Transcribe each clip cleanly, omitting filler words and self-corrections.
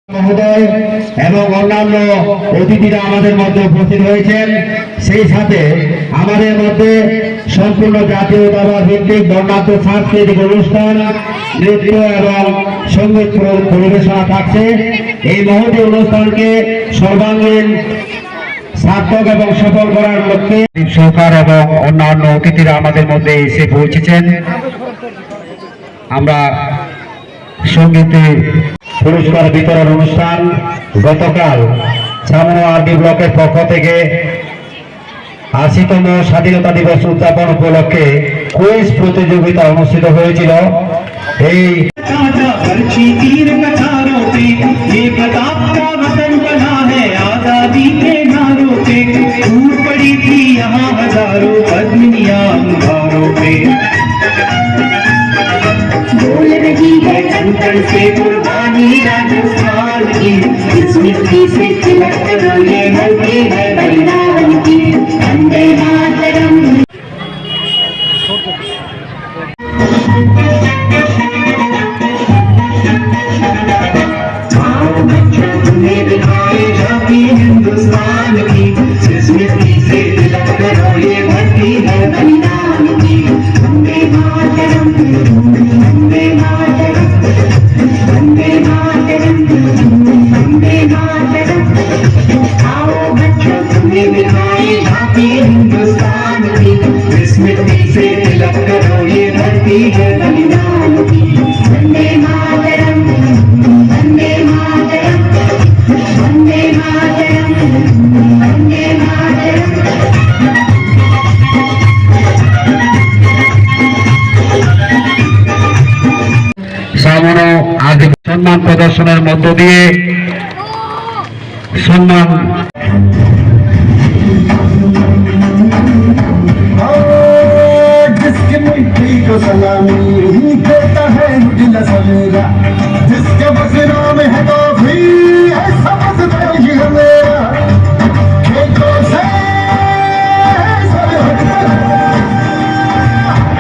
মহোদয় এবং অন্যান্য অতিথিরা আমাদের মধ্যে উপস্থিত হয়েছেন। সেই সাথে আমাদের মধ্যে সম্পূর্ণ জাতীয়তাবাদ ভিত্তিক বর্ণাঢ্য সাংস্কৃতিক অনুষ্ঠান, নৃত্য এবং সঙ্গীত পরিবেশনা থাকছে। এই মহতী অনুষ্ঠানকে সর্বাঙ্গীন সার্থক এবং সফল করার লক্ষ্যে সরকার এবং অন্যান্য অতিথিরা আমাদের মধ্যে এসে পৌঁছেছেন। আমরা সঙ্গীতের পুরস্কার বিতরণ অনুষ্ঠান গতকাল সামনো আরডি ব্লকের পক্ষ থেকে ৮০তম স্বাধীনতা দিবস উদযাপন উপলক্ষে কুইজ প্রতিযোগিতা অনুষ্ঠিত হয়েছিল। এই से कुर्बानी राजस्थान की, इस मिट्टी से तिलक करो ये धरती है बलिदान की। वंदे मातरम। आओ बच्चों तुम्हें दिखाए झांकी हिंदुस्तान की, इस मिट्टी से तिलक करो ये धरती है बलिदान की। वंदे मातरम, वंदे मातरम, वंदे मातरम, वंदे मातरम। आओ बच्चों तुम्हें दिखाए झांकी हिंदुस्तान की, इस मिट्टी से तिलक करो ये धरती है बलिदान की। वंदे मातरम, वंदे मातरम, वंदे मातरम, वंदे मातरम। সামনো আজ সম্মান প্রদর্শনের মধ্য দিয়ে সম্মান जिसकी मिट्टी को सलामी देता है दिल सवेरा, जिसके बस नाम है तो भी ऐसा बस देगी हमेरा। खेतों से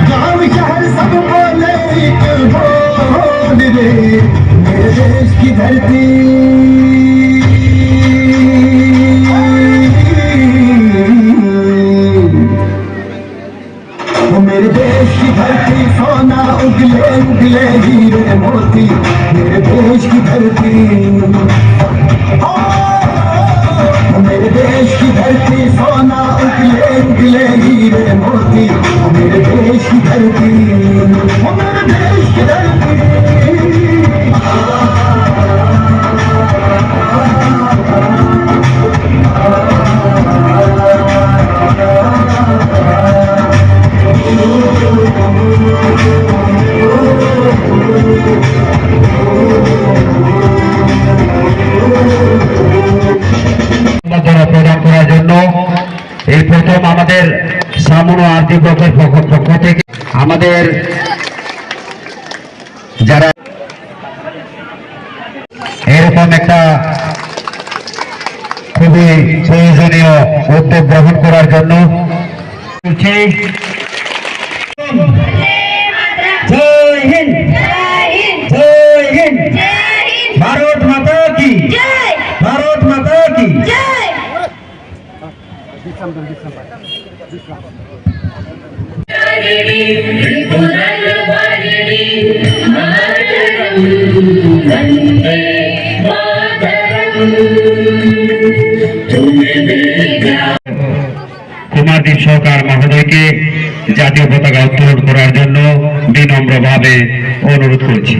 गाँव शहर सब बोले कि बोल रे मेरे देश की धरती, मेरे देश की धरती सोना उगले उगले हीरे मोती, मेरे देश की धरती, मेरे देश की धरती सोना उगले उगले हीरे मोती, मेरे देश की धरती, मेरे देश की धरती। প্রদান করার জন্য এই প্রথম আমাদের সামনো আরডি ব্লকের পক্ষ থেকে আমাদের যারা এরকম একটা খুবই প্রয়োজনীয় উদ্যোগ গ্রহণ করার জন্য জয় হিন্দ, জয় হিন্দ, ভারত মাতা কি, ভারত মাতা কি। কুমারদীপ সরকার মহোদয়কে জাতীয় পতাকা উত্তোলন করার জন্য বিনম্রভাবে অনুরোধ করছি।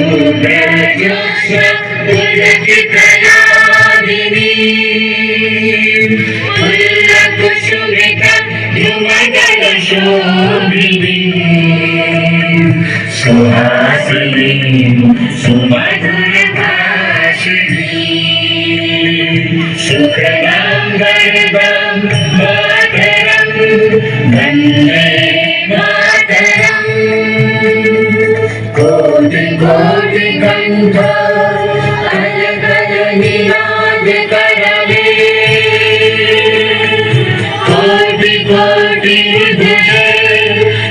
रुद्रजस्य पुलकितयामिनी फुल्लकुसुमिता युगलशोभिनी सुहासिनी सुमधुरभाषिणी शुक्रदां वरदां मातरं वन्दे मातरम् कोटि कोटि कंठ कल कल निनाद करवे कोटि कोटि भुजे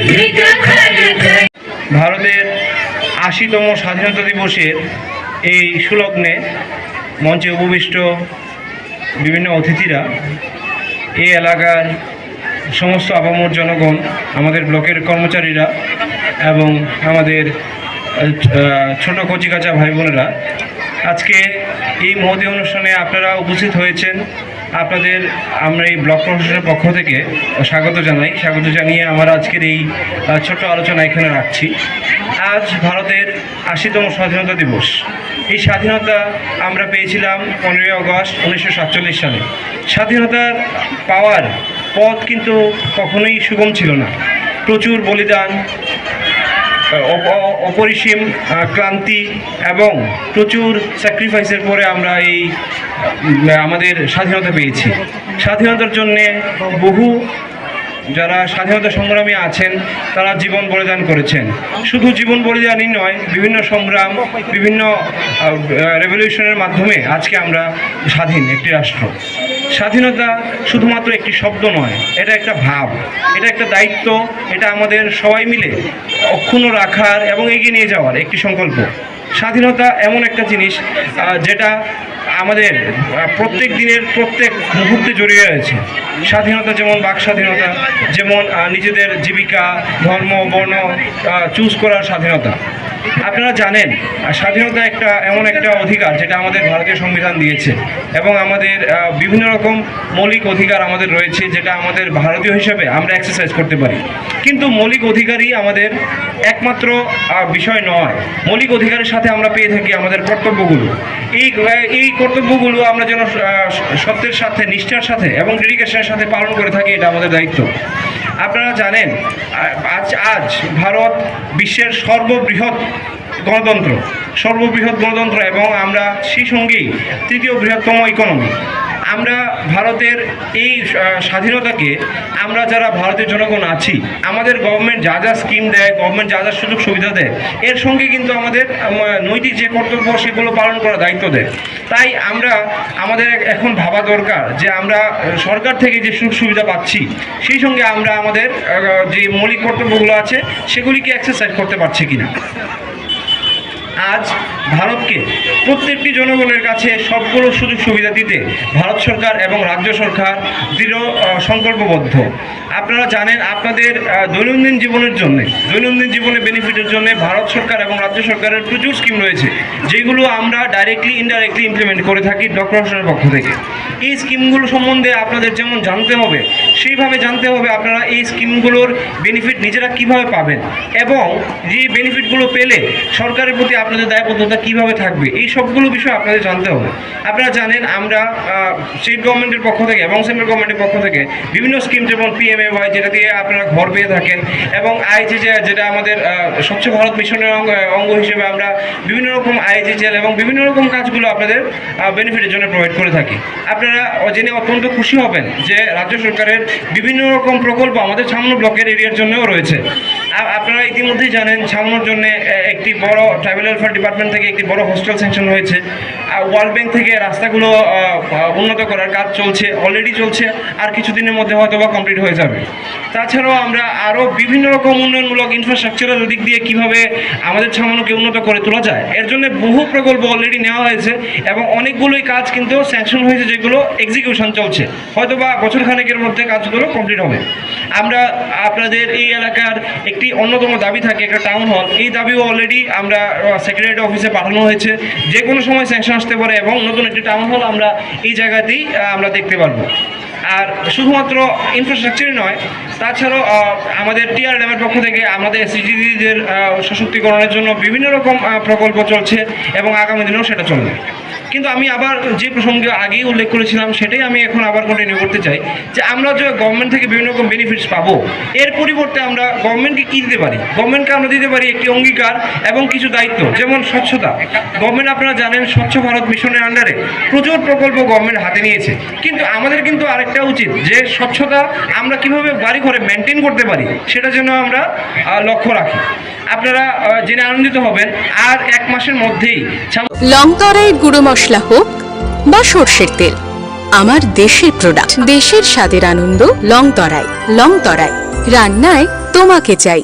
विकल कर ভারতের ৮০তম স্বাধীনতা দিবসের এই সুলগ্নে মঞ্চে উপবিষ্ট বিভিন্ন অতিথিরা, এই এলাকার সমস্ত আপামর জনগণ, আমাদের ব্লকের কর্মচারীরা এবং আমাদের ছোট কচিকাচা ভাই বোনেরা, আজকে এই মহতী অনুষ্ঠানে আপনারা উপস্থিত হয়েছেন। আপনাদের আমরা এই ব্লক প্রশাসনের পক্ষ থেকে স্বাগত জানিয়ে আমার আজকের এই ছোট্ট আলোচনা এখানে রাখছি। আজ ভারতের ৮০তম স্বাধীনতা দিবস। এই স্বাধীনতা আমরা পেয়েছিলাম ১৫ই আগস্ট ১৯৪৭ সালে। স্বাধীনতার পাওয়ার পথ কিন্তু কখনোই সুগম ছিল না। প্রচুর বলিদান, অপরিসীম ক্লান্তি এবং প্রচুর স্যাক্রিফাইসের পরে আমরা এই আমাদের স্বাধীনতা পেয়েছি। স্বাধীনতার জন্যে বহু যারা স্বাধীনতা সংগ্রামী আছেন তারা জীবন বলিদান করেছেন। শুধু জীবন বলিদানই নয়, বিভিন্ন সংগ্রাম, বিভিন্ন রেভলিউশনের মাধ্যমে আজকে আমরা স্বাধীন একটি রাষ্ট্র। স্বাধীনতা শুধুমাত্র একটি শব্দ নয়, এটা একটা ভাব, এটা একটা দায়িত্ব, এটা আমাদের সবাই মিলে অক্ষুণ্ণ রাখার এবং এগিয়ে নিয়ে যাওয়ার একটি সংকল্প। স্বাধীনতা এমন একটা জিনিস যেটা আমাদের প্রত্যেক দিনের প্রত্যেক মুহূর্তে জড়িয়ে রয়েছে। স্বাধীনতা যেমন বাক স্বাধীনতা, যেমন নিজেদের জীবিকা, ধর্ম, বর্ণ চুজ করার স্বাধীনতা। আপনারা জানেন স্বাধীনতা এমন একটা অধিকার যেটা আমাদের ভারতীয় সংবিধান দিয়েছে এবং আমাদের বিভিন্ন রকম মৌলিক অধিকার আমাদের রয়েছে যেটা আমাদের ভারতীয় হিসেবে আমরা এক্সারসাইজ করতে পারি। কিন্তু মৌলিক অধিকারই আমাদের একমাত্র বিষয় নয়। মৌলিক অধিকারের সাথে আমরা পেয়ে থাকি আমাদের কর্তব্যগুলো। এই কর্তব্যগুলো আমরা যেন সত্যের সাথে, নিষ্ঠার সাথে এবং ডেডিকেশনের সাথে পালন করে থাকি, এটা আমাদের দায়িত্ব। আপনারা জানেন আজ ভারত বিশ্বের সর্ববৃহৎ গণতন্ত্র এবং আমরা সেই সঙ্গেই তৃতীয় বৃহত্তম ইকোনমি। আমরা ভারতের এই স্বাধীনতাকে আমরা যারা ভারতের জনগণ আছি, আমাদের গভর্নমেন্ট যা যা স্কিম দেয়, গভর্নমেন্ট যা যা সুযোগ সুবিধা দেয়, এর সঙ্গে কিন্তু আমাদের নৈতিক যে কর্তব্য সেগুলো পালন করার দায়িত্ব দেয়। তাই আমাদের এখন ভাবা দরকার যে আমরা সরকার থেকে যে সুযোগ সুবিধা পাচ্ছি সেই সঙ্গে আমরা আমাদের যে মৌলিক কর্তব্যগুলো আছে সেগুলিকে এক্সারসাইজ করতে পারছি কিনা। আজ ভারতকে প্রত্যেকটি জনগণের কাছে সবগুলো সুযোগ সুবিধা দিতে ভারত সরকার এবং রাজ্য সরকার দৃঢ় সংকল্পবদ্ধ। আপনারা জানেন আপনাদের দৈনন্দিন জীবনে বেনিফিটের জন্য ভারত সরকার এবং রাজ্য সরকারের প্রচুর স্কিম রয়েছে, যেগুলো আমরা ডাইরেক্টলি ইনডাইরেক্টলি ইমপ্লিমেন্ট করে থাকি ব্লক প্রশাসনের পক্ষ থেকে। এই স্কিমগুলো সম্বন্ধে আপনাদের যেমন জানতে হবে, সেইভাবে জানতে হবে আপনারা এই স্কিমগুলোর বেনিফিট নিজেরা কিভাবে পাবেন এবং যে বেনিফিটগুলো পেলে সরকারের প্রতি আপনাদের দায়বদ্ধতা কিভাবে থাকবে, এই সবগুলো বিষয় আপনাদের জানতে হবে। আপনারা জানেন আমরা স্টেট গভর্নমেন্টের পক্ষ থেকে এবং সেন্ট্রাল গভর্নমেন্টের পক্ষ থেকে বিভিন্ন স্কিম, যেমন PMAY যেটা দিয়ে আপনারা ঘর পেয়ে থাকেন, এবং IGGL যেটা আমাদের স্বচ্ছ ভারত মিশনের অঙ্গ হিসেবে আমরা বিভিন্ন রকম IGGL এবং বিভিন্ন রকম কাজগুলো আপনাদের বেনিফিটের জন্য প্রোভাইড করে থাকি। আপনারা জেনে অত্যন্ত খুশি হবেন যে রাজ্য সরকারের বিভিন্ন রকম প্রকল্প আমাদের ছামনো ব্লকের এরিয়ার জন্যও রয়েছে। আপনারা ইতিমধ্যেই জানেন ছামনোর জন্য একটি বড় ট্রাইবাল ওয়েলফেয়ার ডিপার্টমেন্ট থেকে একটি বড় হোস্টেল স্যাংশন হয়েছে। ওয়ার্ল্ড ব্যাংক থেকে রাস্তাগুলো উন্নত করার কাজ অলরেডি চলছে, আর কিছুদিনের মধ্যে হয়তো বা কমপ্লিট হয়ে যাবে। তাছাড়াও আমরা আরও বিভিন্ন রকম উন্নয়নমূলক ইনফ্রাস্ট্রাকচারের দিক দিয়ে কীভাবে আমাদের ছামনোকে উন্নত করে তোলা যায়, এর জন্য বহু প্রকল্প অলরেডি নেওয়া হয়েছে এবং অনেকগুলোই কাজ কিন্তু স্যাংশন হয়েছে, যেগুলো এক্সিকিউশন চলছে, হয়তো বা বছরখানেকের মধ্যে কাজগুলো কমপ্লিট হবে। আমরা আপনাদের এই এলাকার একটি অন্যতম দাবি থাকে একটা টাউন হল, এই দাবিও অলরেডি আমরা সেক্রেটারি অফিসে পাঠানো হয়েছে, যে কোনো সময় স্যাংশন আসতে পারে এবং নতুন একটি টাউন হল আমরা এই জায়গাতেই আমরা দেখতে পারবো। আর শুধুমাত্র ইনফ্রাস্ট্রাকচারই নয়, তাছাড়াও আমাদের টিআরএমের পক্ষ থেকে আমাদের এসএইচজিদের সশক্তিকরণের জন্য বিভিন্ন রকম প্রকল্প চলছে এবং আগামী দিনেও সেটা চলবে। কিন্তু আমি আবার যে প্রসঙ্গে আগেই উল্লেখ করেছিলাম সেটাই আমি এখন আবার কন্টিনিউ করতে চাই, যে আমরা যে গভর্নমেন্ট থেকে বিভিন্ন রকম বেনিফিটস পাবো, এর পরিবর্তে আমরা গভর্নমেন্টকে কী দিতে পারি? গভর্নমেন্টকে আমরা দিতে পারি একটি অঙ্গীকার এবং কিছু দায়িত্ব, যেমন স্বচ্ছতা। গভর্নমেন্ট, আপনারা জানেন, স্বচ্ছ ভারত মিশনের আন্ডারে প্রচুর প্রকল্প গভর্নমেন্ট হাতে নিয়েছে, কিন্তু আমাদের কিন্তু আরেকটা উচিত যে স্বচ্ছতা আমরা কীভাবে বাড়ি ঘরে মেনটেন করতে পারি সেটা যেন আমরা লক্ষ্য রাখি। আপনারা জেনে আনন্দিত হবেন, আর 1 মাসের মধ্যেই লংতরাই গুঁড়ো মশলা হোক বা সর্ষের তেল, আমার দেশের প্রোডাক্ট, দেশের স্বাদের আনন্দ লংতরাই। লংতরাই, রান্নায় তোমাকে চাই।